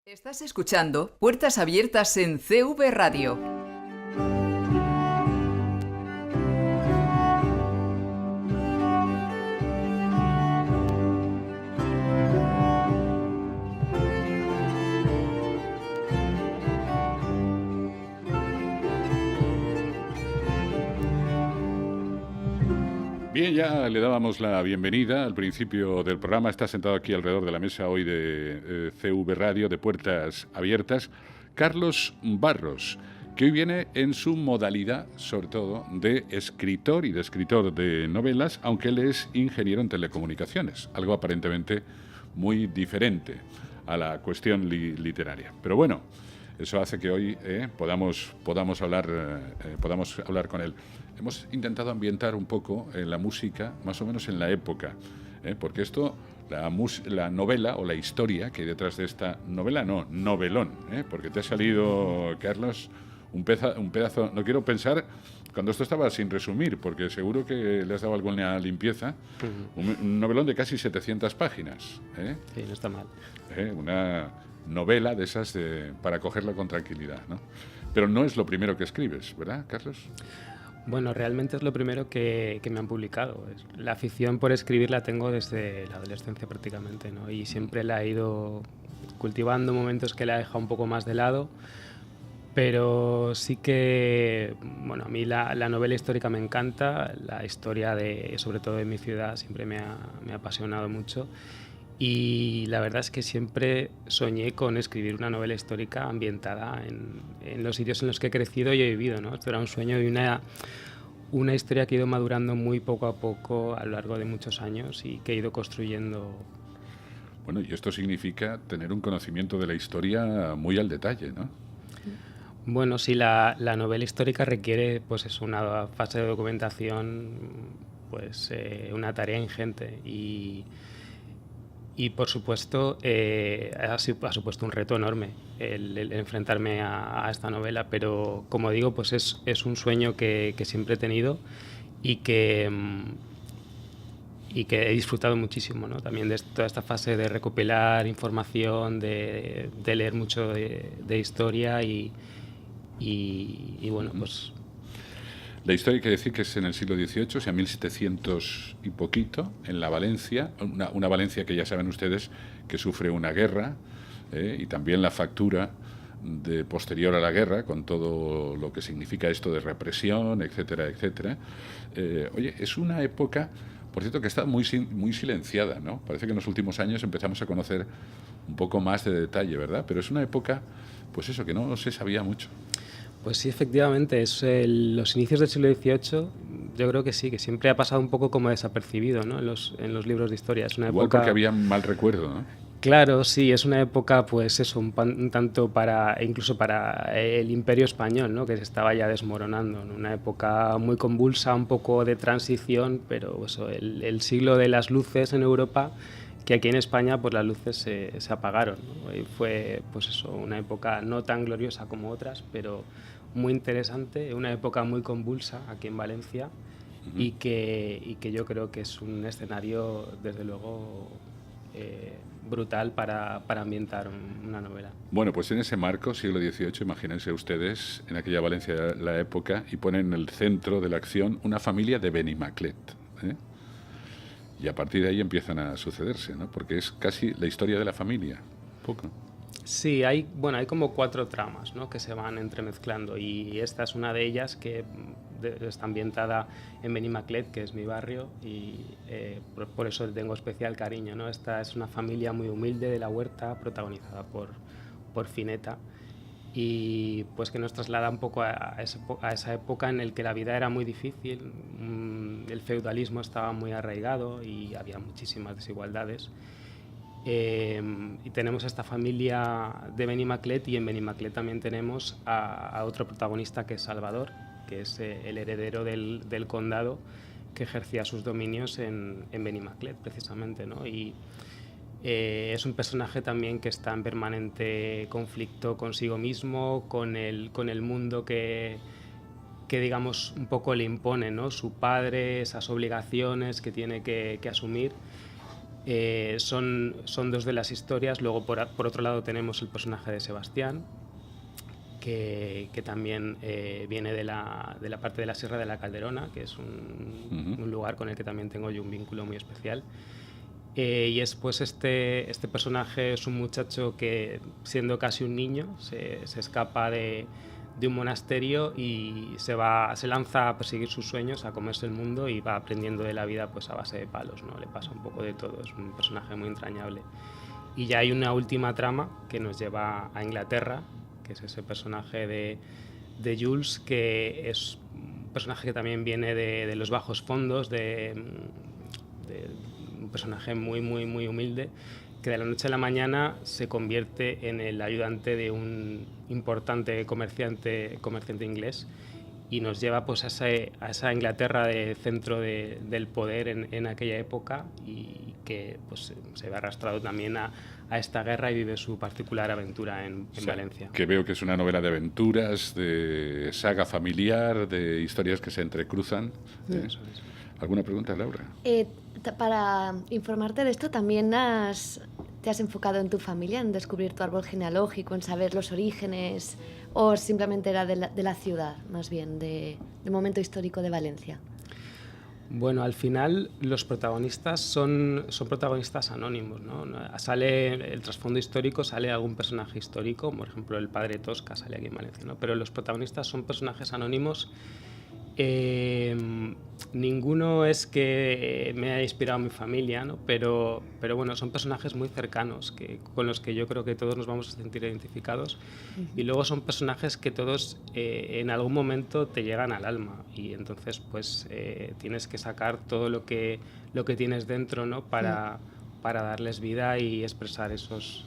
Estás escuchando Puertas Abiertas en CV Radio. Bien, ya le dábamos la bienvenida al principio del programa. Está sentado aquí alrededor de la mesa hoy de CV Radio, de Puertas Abiertas, Carlos Barros, que hoy viene en su modalidad, sobre todo, de escritor y de escritor de novelas, aunque él es ingeniero en telecomunicaciones, algo aparentemente muy diferente a la cuestión literaria. Pero bueno, eso hace que hoy podamos hablar con él. Hemos intentado ambientar un poco la música, más o menos en la época, porque esto, la novela o la historia que hay detrás de esta novela, novelón, porque te ha salido, Carlos, un pedazo, no quiero pensar, cuando esto estaba sin resumir, porque seguro que le has dado alguna limpieza, un novelón de casi 700 páginas. Sí, no está mal. Una novela de esas para cogerla con tranquilidad, ¿no? Pero no es lo primero que escribes, ¿verdad, Carlos? Bueno, realmente es lo primero que me han publicado. La afición por escribir la tengo desde la adolescencia prácticamente, ¿no? Y siempre la he ido cultivando, momentos que la he dejado un poco más de lado, pero sí que, bueno, a mí la novela histórica me encanta, la historia sobre todo de mi ciudad siempre me ha apasionado mucho. Y la verdad es que siempre soñé con escribir una novela histórica ambientada en los sitios en los que he crecido y he vivido, ¿no? Esto era un sueño y una historia que he ido madurando muy poco a poco a lo largo de muchos años y que he ido construyendo. Bueno, y esto significa tener un conocimiento de la historia muy al detalle, ¿no? Bueno, sí, la novela histórica requiere, pues, es una fase de documentación, pues, una tarea ingente y por supuesto, ha supuesto un reto enorme el enfrentarme a esta novela, pero como digo, pues es un sueño que siempre he tenido y que he disfrutado muchísimo, ¿no? También de toda esta fase de recopilar información, de leer mucho de historia y bueno, pues... La historia hay que decir que es en el siglo XVIII, o sea, 1700 y poquito, en la Valencia, una Valencia que ya saben ustedes que sufre una guerra y también la factura posterior a la guerra, con todo lo que significa esto de represión, etcétera, etcétera. Oye, es una época, por cierto, que está muy silenciada, ¿no? Parece que en los últimos años empezamos a conocer un poco más de detalle, ¿verdad? Pero es una época, pues eso, que no se sabía mucho. Pues sí, efectivamente, los inicios del siglo XVIII, yo creo que sí, que siempre ha pasado un poco como desapercibido, ¿no? en los libros de historia. Es una Igual época... porque había mal recuerdo, ¿no? Claro, sí, es una época, pues eso, un tanto incluso para el Imperio Español, ¿no? Que se estaba ya desmoronando, ¿no? Una época muy convulsa, un poco de transición, pero eso, el siglo de las luces en Europa, que aquí en España pues las luces se apagaron, ¿no? Y fue, pues eso, una época no tan gloriosa como otras, pero muy interesante, una época muy convulsa aquí en Valencia y que yo creo que es un escenario, desde luego, brutal para ambientar una novela. Bueno, pues en ese marco, siglo XVIII, imagínense ustedes, en aquella Valencia de la época, y ponen en el centro de la acción una familia de Benimaclet, ¿eh? Y a partir de ahí empiezan a sucederse, ¿no? Porque es casi la historia de la familia, poco. Sí, hay como 4 tramas, ¿no? Que se van entremezclando y esta es una de ellas que está ambientada en Benimaclet, que es mi barrio, y por eso tengo especial cariño, ¿no? Esta es una familia muy humilde de la huerta, protagonizada por Fineta, y pues que nos traslada un poco a esa época en la que la vida era muy difícil, el feudalismo estaba muy arraigado y había muchísimas desigualdades. Y tenemos a esta familia de Benimaclet y en Benimaclet también tenemos a otro protagonista que es Salvador, que es el heredero del condado que ejercía sus dominios en Benimaclet precisamente, ¿no? Y es un personaje también que está en permanente conflicto consigo mismo, con el mundo que digamos un poco le impone, ¿no? Su padre, esas obligaciones que tiene que asumir. Son dos de las historias. Luego, por otro lado, tenemos el personaje de Sebastián, que también viene de la parte de la Sierra de la Calderona, que es un lugar con el que también tengo yo un vínculo muy especial. Y es pues este personaje es un muchacho que, siendo casi un niño, se escapa de un monasterio y se lanza a perseguir sus sueños, a comerse el mundo, y va aprendiendo de la vida pues a base de palos, ¿no? Le pasa un poco de todo, es un personaje muy entrañable. Y ya hay una última trama que nos lleva a Inglaterra, que es ese personaje de Jules, que es un personaje que también viene de los bajos fondos, de un personaje muy humilde, que de la noche a la mañana se convierte en el ayudante de un importante comerciante inglés, y nos lleva pues a esa Inglaterra de centro del poder en aquella época, y que pues se ve arrastrado también a esta guerra y vive su particular aventura en Valencia. Que veo que es una novela de aventuras, de saga familiar, de historias que se entrecruzan. Eso es. ¿Alguna pregunta, Laura? Para informarte de esto, ¿también te has enfocado en tu familia, en descubrir tu árbol genealógico, en saber los orígenes, o simplemente era de la ciudad, más bien, del momento histórico de Valencia? Bueno, al final los protagonistas son protagonistas anónimos, ¿no? Sale el trasfondo histórico, sale algún personaje histórico, por ejemplo el padre Tosca sale aquí en Valencia, ¿no? Pero los protagonistas son personajes anónimos. Ninguno es que me haya inspirado mi familia, ¿no? Pero bueno, son personajes muy cercanos con los que yo creo que todos nos vamos a sentir identificados. Y luego son personajes que todos en algún momento te llegan al alma, y entonces pues tienes que sacar todo lo que tienes dentro, ¿no? para darles vida y expresar esos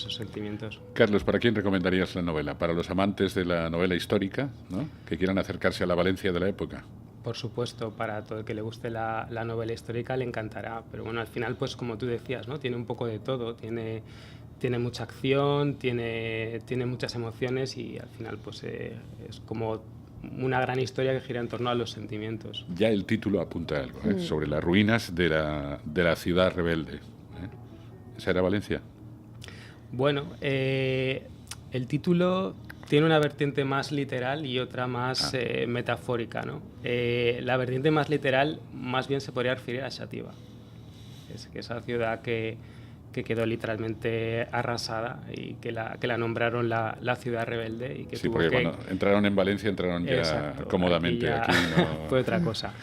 sentimientos. Carlos, ¿para quién recomendarías la novela? ¿Para los amantes de la novela histórica, ¿no? Que quieran acercarse a la Valencia de la época? Por supuesto, para todo el que le guste la novela histórica le encantará, pero bueno, al final, pues como tú decías, ¿no? Tiene un poco de todo, tiene mucha acción, tiene muchas emociones, y al final pues es como una gran historia que gira en torno a los sentimientos. Ya el título apunta algo, sobre las ruinas de la ciudad rebelde. ¿Esa era Valencia? Bueno, el título tiene una vertiente más literal y otra más metafórica, ¿no? La vertiente más literal más bien se podría referir a Xàtiva, es que esa ciudad que quedó literalmente arrasada y que la nombraron la ciudad rebelde, y que sí, porque cuando entraron en Valencia entraron ya exacto, cómodamente. Aquí no... fue otra cosa.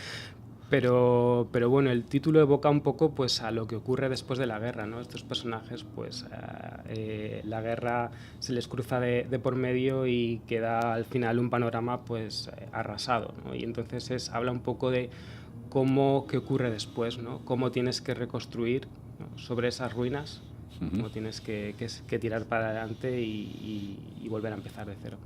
Pero bueno, el título evoca un poco pues a lo que ocurre después de la guerra, ¿no? Estos personajes, pues la guerra se les cruza de por medio y queda al final un panorama pues arrasado, ¿no? Y entonces habla un poco de qué ocurre después, ¿no? Cómo tienes que reconstruir, ¿no? Sobre esas ruinas, cómo tienes que tirar para adelante y volver a empezar de cero.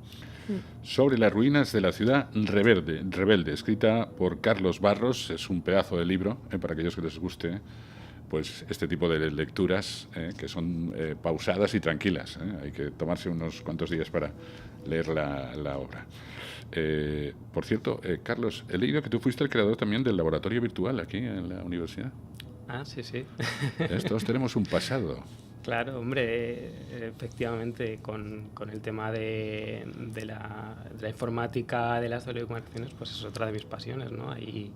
Sobre las ruinas de la ciudad rebelde, escrita por Carlos Barros. Es un pedazo de libro, para aquellos que les guste pues este tipo de lecturas, que son pausadas y tranquilas. Hay que tomarse unos cuantos días para leer la obra. Por cierto, Carlos, he leído que tú fuiste el creador también del laboratorio virtual aquí en la universidad. Ah, sí. Todos tenemos un pasado. Claro, hombre, efectivamente, con el tema de la informática, de las telecomunicaciones, pues es otra de mis pasiones, ¿no? Y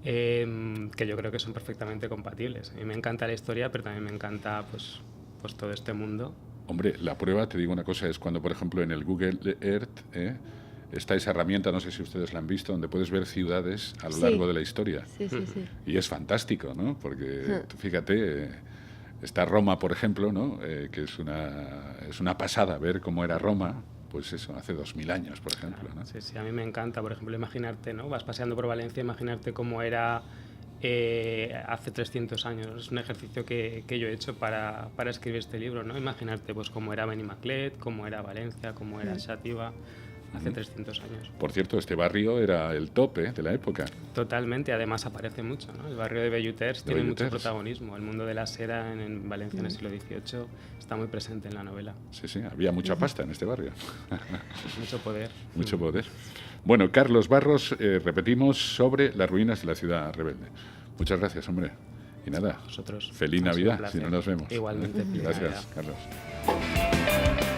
que yo creo que son perfectamente compatibles. A mí me encanta la historia, pero también me encanta pues todo este mundo. Hombre, la prueba, te digo una cosa, es cuando, por ejemplo, en el Google Earth está esa herramienta, no sé si ustedes la han visto, donde puedes ver ciudades a lo largo de la historia. Sí. Y es fantástico, ¿no? Porque, fíjate, está Roma, por ejemplo, ¿no? Que es una pasada ver cómo era Roma, pues eso, hace 2000 años, por ejemplo, ¿no? Sí, a mí me encanta, por ejemplo, imaginarte, ¿no? Vas paseando por Valencia, imaginarte cómo era hace 300 años. Es un ejercicio que yo he hecho para escribir este libro, ¿no? Imaginarte pues cómo era Benimaclet, cómo era Valencia, cómo era Xàtiva hace 300 años. Por cierto, este barrio era el top de la época. Totalmente, además aparece mucho, ¿no? El barrio de Belluters tiene mucho protagonismo. El mundo de la seda en Valencia en el siglo XVIII está muy presente en la novela. Sí, había mucha pasta en este barrio. Mucho poder. Mucho poder. Bueno, Carlos Barros, repetimos, sobre las ruinas de la ciudad rebelde. Muchas gracias, hombre. Y nada, Vosotros. feliz Ha sido un Navidad, placer. si no nos vemos. Igualmente, feliz Gracias, Navidad. Carlos.